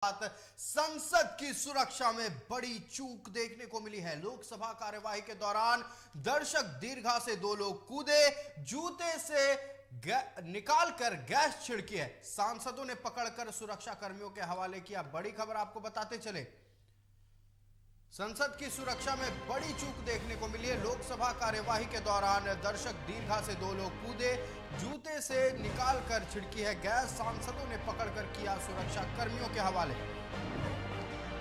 संसद की सुरक्षा में बड़ी चूक देखने को मिली है। लोकसभा कार्यवाही के दौरान दर्शक दीर्घा से दो लोग कूदे, जूते से निकालकर गैस छिड़की है। सांसदों ने पकड़कर सुरक्षा कर्मियों के हवाले किया। बड़ी खबर आपको बताते चले, संसद की सुरक्षा में बड़ी चूक देखने को मिली है। लोकसभा कार्यवाही के दौरान दर्शक दीर्घा से दो लोग कूदे, जूते से निकालकर छिड़की है गैस। सांसदों ने पकड़कर किया सुरक्षा कर्मियों के हवाले।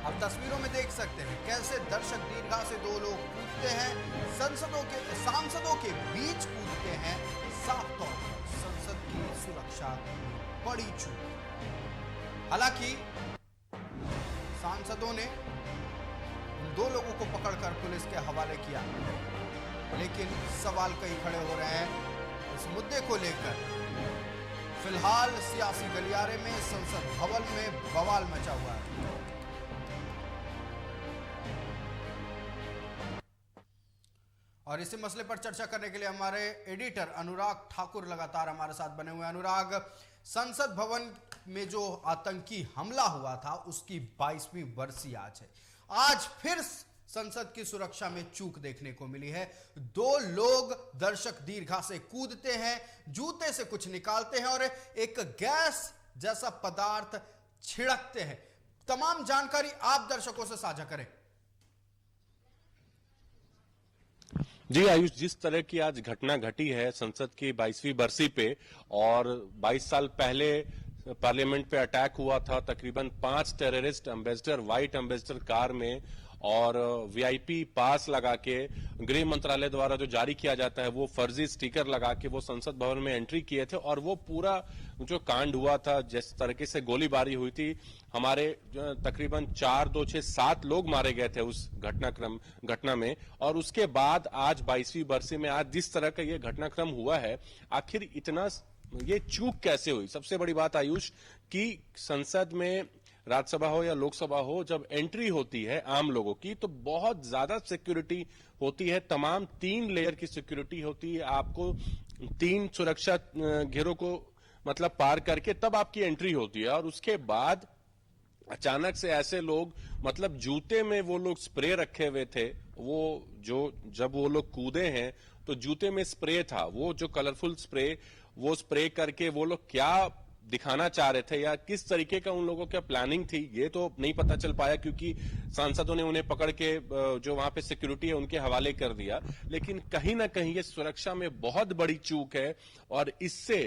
अब तस्वीरों में देख सकते हैं कैसे दर्शक दीर्घा से दो लोग कूदते हैं, सांसदों के बीच कूदते हैं। साफ तौर पर संसद की सुरक्षा में बड़ी चूक। हालांकि सांसदों ने दो लोगों को पकड़कर पुलिस के हवाले किया, लेकिन सवाल कई खड़े हो रहे हैं इस मुद्दे को लेकर। फिलहाल सियासी गलियारे में संसद भवन में बवाल मचा हुआ है। और इसी मसले पर चर्चा करने के लिए हमारे एडिटर अनुराग ठाकुर लगातार हमारे साथ बने हुए हैं। अनुराग, संसद भवन में जो आतंकी हमला हुआ था उसकी 22वीं बरसी आज है। आज फिर संसद की सुरक्षा में चूक देखने को मिली है। दो लोग दर्शक दीर्घा से कूदते हैं, जूते से कुछ निकालते हैं और एक गैस जैसा पदार्थ छिड़कते हैं। तमाम जानकारी आप दर्शकों से साझा करें। जी आयुष, जिस तरह की आज घटना घटी है संसद की 22वीं बरसी पे, और 22 साल पहले पार्लियामेंट पे अटैक हुआ था, तकरीबन 5 terrorist ambassador white ambassador car में और वीआईपी पास लगा के गृह मंत्रालय द्वारा जो जारी किया जाता है वो फर्जी स्टिकर लगा के वो संसद भवन में एंट्री किए थे। और वो पूरा जो कांड हुआ था, जिस तरीके से गोलीबारी हुई थी, हमारे तकरीबन 4, 2, 6, 7 लोग मारे गए थे उस घटना में। और उसके बाद आज 22वीं बरसी में आज जिस तरह का ये घटनाक्रम हुआ है, आखिर इतना ये चूक कैसे हुई? सबसे बड़ी बात आयुष कि संसद में राज्यसभा हो या लोकसभा हो, जब एंट्री होती है आम लोगों की तो बहुत ज्यादा सिक्योरिटी होती है। तमाम 3 लेयर की सिक्योरिटी होती है। आपको 3 सुरक्षा घेरों को मतलब पार करके तब आपकी एंट्री होती है। और उसके बाद अचानक से ऐसे लोग, मतलब जूते में वो लोग स्प्रे रखे हुए थे, वो जो जब वो लोग कूदे हैं तो जूते में स्प्रे था, वो जो कलरफुल स्प्रे, वो स्प्रे करके वो लोग क्या दिखाना चाह रहे थे या किस तरीके का उन लोगों की प्लानिंग थी ये तो नहीं पता चल पाया, क्योंकि सांसदों ने उन्हें पकड़ के जो वहां पे सिक्योरिटी है उनके हवाले कर दिया। लेकिन कहीं ना कहीं ये सुरक्षा में बहुत बड़ी चूक है और इससे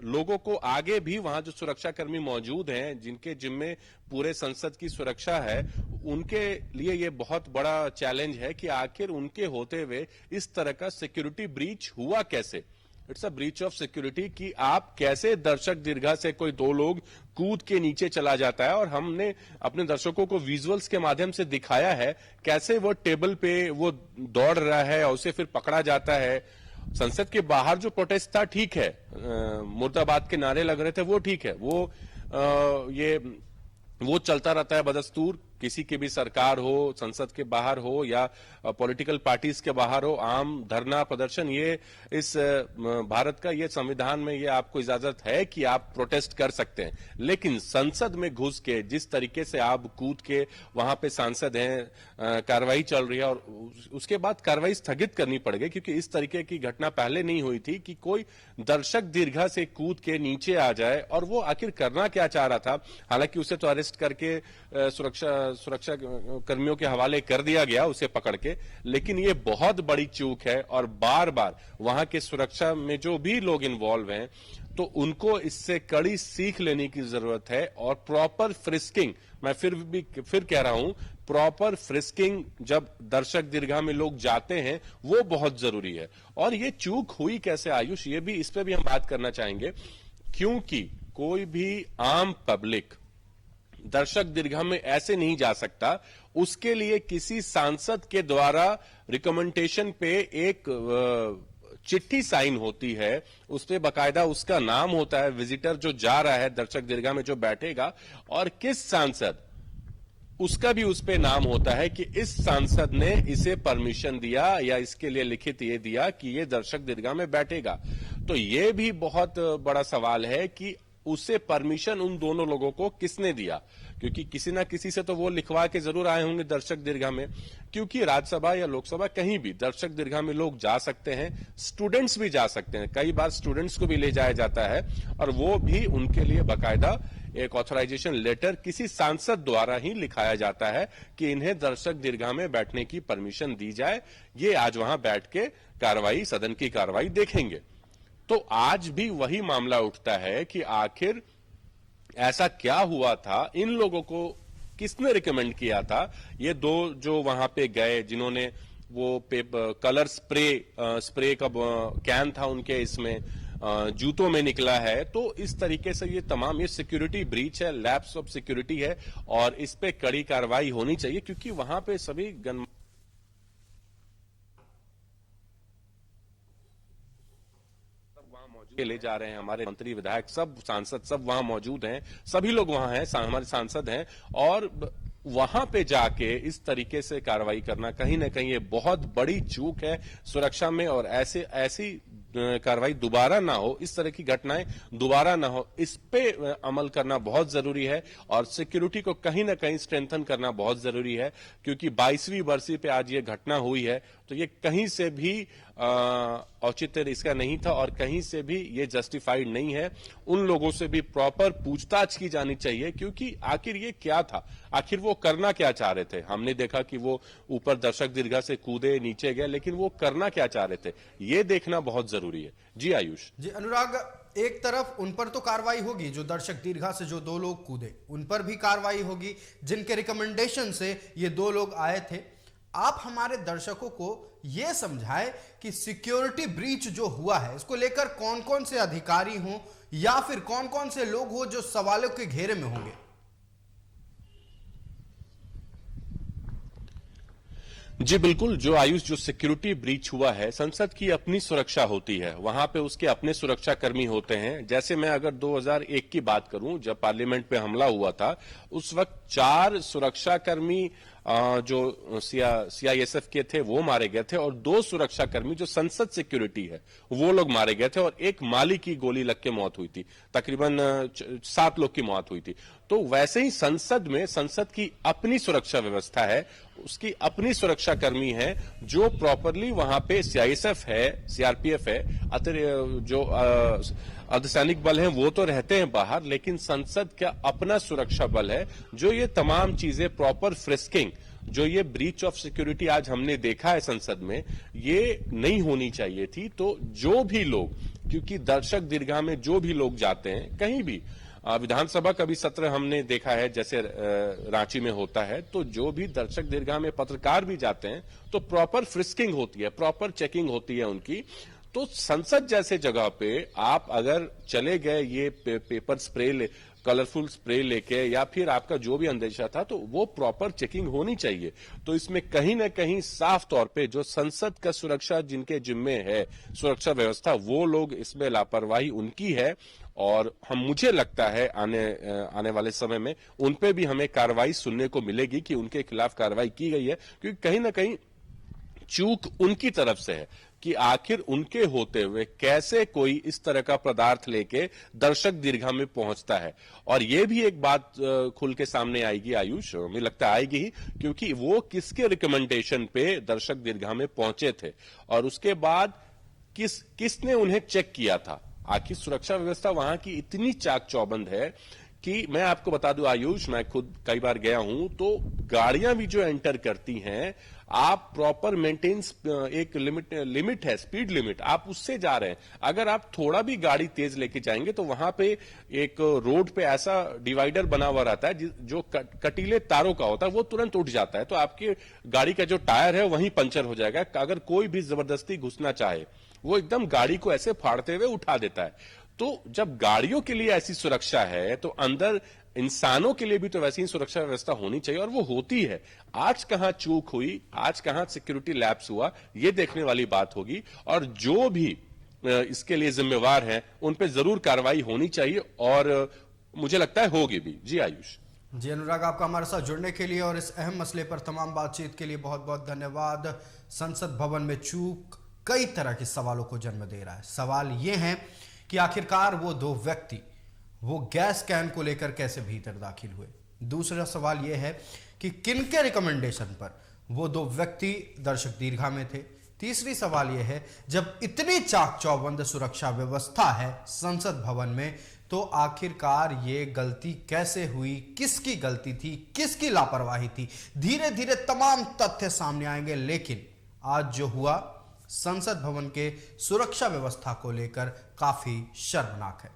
लोगों को आगे भी वहां जो सुरक्षाकर्मी मौजूद हैं जिनके जिम्मे पूरे संसद की सुरक्षा है, उनके लिए ये बहुत बड़ा चैलेंज है कि आखिर उनके होते हुए इस तरह का सिक्योरिटी ब्रीच हुआ कैसे। It's a breach of security कि आप कैसे दर्शक दीर्घा से कोई 2 लोग कूद के नीचे चला जाता है। और हमने अपने दर्शकों को विजुअल्स के माध्यम से दिखाया है कैसे वो टेबल पे वो दौड़ रहा है और उसे फिर पकड़ा जाता है। संसद के बाहर जो प्रोटेस्ट था ठीक है, मुर्दाबाद के नारे लग रहे थे वो ठीक है, वो चलता रहता है बदस्तूर, किसी की भी सरकार हो, संसद के बाहर हो या पॉलिटिकल पार्टीज के बाहर हो, आम धरना प्रदर्शन, ये इस भारत का ये संविधान में ये आपको इजाजत है कि आप प्रोटेस्ट कर सकते हैं। लेकिन संसद में घुस के जिस तरीके से आप कूद के वहां पे सांसद हैं, कार्रवाई चल रही है और उसके बाद कार्रवाई स्थगित करनी पड़ गई, क्योंकि इस तरीके की घटना पहले नहीं हुई थी कि कोई दर्शक दीर्घा से कूद के नीचे आ जाए। और वो आखिर करना क्या चाह रहा था? हालांकि उसे तो अरेस्ट करके सुरक्षा कर्मियों के हवाले कर दिया गया उसे पकड़ के, लेकिन ये बहुत बड़ी चूक है। और बार बार वहां के सुरक्षा में जो भी लोग इन्वॉल्व हैं तो उनको इससे कड़ी सीख लेने की जरूरत है। और प्रॉपर फ्रिस्किंग, मैं फिर कह रहा हूं, प्रॉपर फ्रिस्किंग जब दर्शक दीर्घा में लोग जाते हैं वो बहुत जरूरी है। और ये चूक हुई कैसे आयुष, ये भी, इस पे भी हम बात करना चाहेंगे, क्योंकि कोई भी आम पब्लिक दर्शक दीर्घा में ऐसे नहीं जा सकता। उसके लिए किसी सांसद के द्वारा रिकमेंडेशन पे एक चिट्ठी साइन होती है, उस पे बकायदा उसका नाम होता है, विजिटर जो जा रहा है दर्शक दीर्घा में जो बैठेगा, और किस सांसद, उसका भी उस पे नाम होता है कि इस सांसद ने इसे परमिशन दिया या इसके लिए लिखित ये दिया कि ये दर्शक दीर्घा में बैठेगा। तो ये भी बहुत बड़ा सवाल है कि उसे परमिशन उन दोनों लोगों को किसने दिया, क्योंकि किसी ना किसी से तो वो लिखवा के जरूर आए होंगे दर्शक दीर्घा में, क्योंकि राज्यसभा या लोकसभा कहीं भी दर्शक दीर्घा में लोग जा सकते हैं, स्टूडेंट्स भी जा सकते हैं, कई बार स्टूडेंट्स को भी ले जाया जाता है और वो भी उनके लिए बाकायदा एक ऑथराइजेशन लेटर किसी सांसद द्वारा ही लिखाया जाता है कि इन्हें दर्शक दीर्घा में बैठने की परमिशन दी जाए। ये आज वहां बैठ के कार्रवाई, सदन की कार्रवाई देखेंगे। तो आज भी वही मामला उठता है कि आखिर ऐसा क्या हुआ था, इन लोगों को किसने रिकमेंड किया था। ये दो जो वहां पे गए, जिन्होंने वो कलर स्प्रे का कैन था उनके इसमें जूतों में निकला है, तो इस तरीके से ये तमाम ये सिक्योरिटी ब्रीच है, लैप्स ऑफ सिक्योरिटी है और इस पे कड़ी कार्रवाई होनी चाहिए, क्योंकि वहां पे सभी के ले जा रहे हैं, हमारे मंत्री विधायक सब सांसद सब वहां मौजूद हैं, सभी लोग वहां हैं, हमारे सांसद हैं, और वहां पे जाके इस तरीके से कार्रवाई करना कहीं ना कहीं ये बहुत बड़ी चूक है सुरक्षा में, और ऐसी कार्रवाई दोबारा ना हो, इस तरह की घटनाएं दोबारा ना हो, इस पे अमल करना बहुत जरूरी है और सिक्योरिटी को कहीं ना कहीं स्ट्रेंथन करना बहुत जरूरी है, क्योंकि 22वीं बरसी पे आज ये घटना हुई है, तो ये कहीं से भी औचित्य इसका नहीं था और कहीं से भी ये जस्टिफाइड नहीं है। उन लोगों से भी प्रॉपर पूछताछ की जानी चाहिए, क्योंकि आखिर ये क्या था, आखिर वो करना क्या चाह रहे थे। हमने देखा कि वो ऊपर दर्शक दीर्घा से कूदे, नीचे गए, लेकिन वो करना क्या चाह रहे थे, ये देखना बहुत जरूरी है। जी आयुष। जी अनुराग, एक तरफ उन पर तो कार्रवाई होगी, जो दर्शक दीर्घा से जो दो लोग कूदे उन पर भी कार्रवाई होगी, जिनके रिकमेंडेशन से ये दो लोग आए थे। आप हमारे दर्शकों को यह समझाएं कि सिक्योरिटी ब्रीच जो हुआ है, इसको लेकर कौन कौन से अधिकारी हों या फिर कौन कौन से लोग हो जो सवालों के घेरे में होंगे। जी बिल्कुल, जो आयुष, जो सिक्योरिटी ब्रीच हुआ है, संसद की अपनी सुरक्षा होती है, वहां पे उसके अपने सुरक्षा कर्मी होते हैं। जैसे मैं अगर 2001 की बात करूं, जब पार्लियामेंट पे हमला हुआ था, उस वक्त 4 सुरक्षा कर्मी जो सीआईएसएफ के थे वो मारे गए थे, और 2 सुरक्षाकर्मी जो संसद सिक्योरिटी है वो लोग मारे गए थे, और एक माली की गोली लग के मौत हुई थी। तकरीबन 7 लोग की मौत हुई थी। तो वैसे ही संसद में, संसद की अपनी सुरक्षा व्यवस्था है, उसकी अपनी सुरक्षा कर्मी है जो प्रॉपरली वहां पे सीआईएसएफ है, सीआरपीएफ है, जो अर्धसैनिक बल हैं वो तो रहते हैं बाहर, लेकिन संसद का अपना सुरक्षा बल है जो ये तमाम चीजें प्रॉपर फ्रिस्किंग, जो ये ब्रीच ऑफ सिक्योरिटी आज हमने देखा है संसद में, ये नहीं होनी चाहिए थी। तो जो भी लोग, क्योंकि दर्शक दीर्घा में जो भी लोग जाते हैं, कहीं भी विधानसभा का भी सत्र हमने देखा है, जैसे रांची में होता है, तो जो भी दर्शक दीर्घा में पत्रकार भी जाते हैं तो प्रॉपर फ्रिस्किंग होती है, प्रॉपर चेकिंग होती है उनकी। तो संसद जैसे जगह पे आप अगर चले गए ये पेपर स्प्रे कलरफुल स्प्रे लेके, या फिर आपका जो भी अंदेशा था, तो वो प्रॉपर चेकिंग होनी चाहिए। तो इसमें कहीं ना कहीं साफ तौर पे जो संसद का सुरक्षा जिनके जिम्मे है, सुरक्षा व्यवस्था, वो लोग इसमें लापरवाही उनकी है, और मुझे लगता है आने वाले समय में उन पे भी हमें कार्रवाई सुनने को मिलेगी कि उनके खिलाफ कार्रवाई की गई है, क्योंकि कहीं ना कहीं चूक उनकी तरफ से है कि आखिर उनके होते हुए कैसे कोई इस तरह का पदार्थ लेके दर्शक दीर्घा में पहुंचता है। और यह भी एक बात खुल के सामने आएगी आयुष, मुझे लगता है आएगी ही, क्योंकि वो किसके रिकमेंडेशन पे दर्शक दीर्घा में पहुंचे थे और उसके बाद किसने उन्हें चेक किया था। आखिर सुरक्षा व्यवस्था वहां की इतनी चाक चौबंद है कि मैं आपको बता दूं आयुष, मैं खुद कई बार गया हूं, तो गाड़ियां भी जो एंटर करती हैं, आप प्रॉपर मेंटेनेंस, एक लिमिट है, स्पीड लिमिट, आप उससे जा रहे हैं। अगर आप थोड़ा भी गाड़ी तेज लेके जाएंगे तो वहां पे एक रोड पे ऐसा डिवाइडर बना हुआ रहता है जो कटीले तारों का होता है, वो तुरंत उठ जाता है, तो आपकी गाड़ी का जो टायर है वहीं पंचर हो जाएगा। अगर कोई भी जबरदस्ती घुसना चाहे, वो एकदम गाड़ी को ऐसे फाड़ते हुए उठा देता है। तो जब गाड़ियों के लिए ऐसी सुरक्षा है, तो अंदर इंसानों के लिए भी तो वैसी ही सुरक्षा व्यवस्था होनी चाहिए, और वो होती है। आज कहां चूक हुई, आज कहां सिक्योरिटी लैप्स हुआ, ये देखने वाली बात होगी, और जो भी इसके लिए जिम्मेवार हैं उन पे जरूर कार्रवाई होनी चाहिए, और मुझे लगता है होगी भी। जी आयुष। जी अनुराग, आपका हमारे साथ जुड़ने के लिए और इस अहम मसले पर तमाम बातचीत के लिए बहुत बहुत धन्यवाद। संसद भवन में चूक कई तरह के सवालों को जन्म दे रहा है। सवाल ये है कि आखिरकार वो 2 व्यक्ति वो गैस कैन को लेकर कैसे भीतर दाखिल हुए, दूसरा सवाल यह है कि किनके रिकमेंडेशन पर वो दो व्यक्ति दर्शक दीर्घा में थे। तीसरी सवाल यह है, जब इतनी चाक चौबंद सुरक्षा व्यवस्था है संसद भवन में, तो आखिरकार ये गलती कैसे हुई, किसकी गलती थी, किसकी लापरवाही थी। धीरे धीरे तमाम तथ्य सामने आएंगे, लेकिन आज जो हुआ संसद भवन के सुरक्षा व्यवस्था को लेकर काफी शर्मनाक है।